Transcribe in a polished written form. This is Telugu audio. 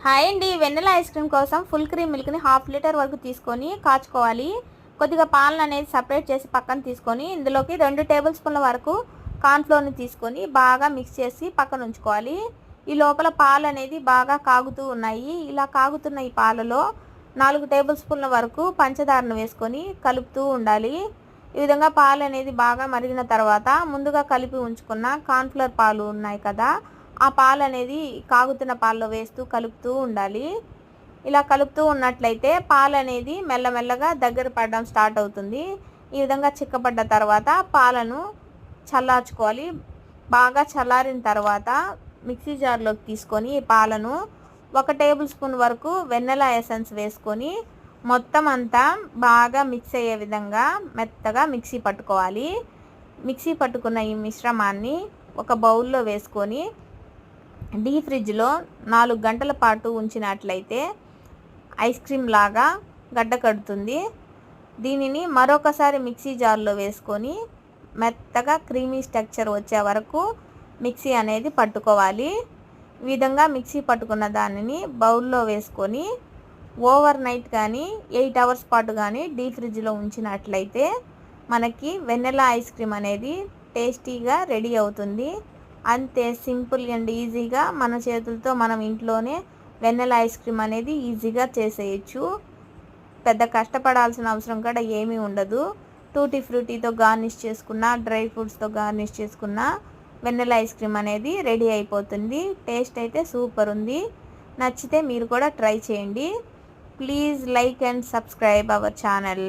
హాయ్ అండి. వెన్నెల ఐస్ క్రీమ్ కోసం ఫుల్ క్రీమ్ మిల్క్ని 1/2 లీటర్ వరకు తీసుకొని కాచుకోవాలి. కొద్దిగా పాలను అనేది సపరేట్ చేసి పక్కన తీసుకొని ఇందులోకి 2 టేబుల్ స్పూన్ల వరకు కార్న్‌ఫ్లోర్‌ని తీసుకొని బాగా మిక్స్ చేసి పక్కన ఉంచుకోవాలి. ఈ లోపల పాలు అనేది బాగా కాగుతూ ఉన్నాయి. ఇలా కాగుతున్న ఈ పాలలో 4 టేబుల్ స్పూన్ల వరకు పంచదారను వేసుకొని కలుపుతూ ఉండాలి. ఈ విధంగా పాలు అనేది బాగా మరిగిన తర్వాత ముందుగా కలిపి ఉంచుకున్న కార్న్‌ఫ్లోర్ పాలు ఉన్నాయి కదా, ఆ పాలు అనేది కాగుతున్న పాలలో వేస్తూ కలుపుతూ ఉండాలి. ఇలా కలుపుతూ ఉన్నట్లయితే పాలు అనేది మెల్లమెల్లగా దగ్గర పడడం స్టార్ట్ అవుతుంది. ఈ విధంగా చిక్కబడ్డ తర్వాత పాలను చల్లార్చుకోవాలి. బాగా చల్లారిన తర్వాత మిక్సీ జార్లోకి తీసుకొని ఈ పాలను 1 టేబుల్ స్పూన్ వరకు వెన్నెలా ఎసెన్స్ వేసుకొని మొత్తం అంతా బాగా మిక్స్ అయ్యే విధంగా మెత్తగా మిక్సీ పట్టుకోవాలి. మిక్సీ పట్టుకున్న ఈ మిశ్రమాన్ని ఒక బౌల్లో వేసుకొని డీప్ ఫ్రిడ్జ్లో 4 గంటల పాటు ఉంచినట్లయితే ఐస్ క్రీమ్ లాగా గడ్డ కడుతుంది. దీనిని మరొకసారి మిక్సీ జార్లో వేసుకొని మెత్తగా క్రీమీ స్ట్రక్చర్ వచ్చే వరకు మిక్సీ అనేది పట్టుకోవాలి. ఈ విధంగా మిక్సీ పట్టుకున్న దానిని బౌల్లో వేసుకొని ఓవర్ నైట్ కానీ 8 అవర్స్ పాటు కానీ డీప్ ఫ్రిడ్జ్లో ఉంచినట్లయితే మనకి వెన్నెలా ఐస్ క్రీమ్ అనేది టేస్టీగా రెడీ అవుతుంది. అంతే, సింపుల్ అండ్ ఈజీగా మన చేతులతో మనం ఇంట్లోనే వెన్నెలా ఐస్ క్రీమ్ అనేది ఈజీగా చేసేయచ్చు. పెద్ద కష్టపడాల్సిన అవసరం కూడా ఏమీ ఉండదు. టూటీ ఫ్రూటీతో గార్నిష్ చేసుకున్న, డ్రై ఫ్రూట్స్తో గార్నిష్ చేసుకున్న వెన్నెలా ఐస్ క్రీమ్ అనేది రెడీ అయిపోతుంది. టేస్ట్ అయితే సూపర్ ఉంది. నచ్చితే మీరు కూడా ట్రై చేయండి. Please like and subscribe our channel.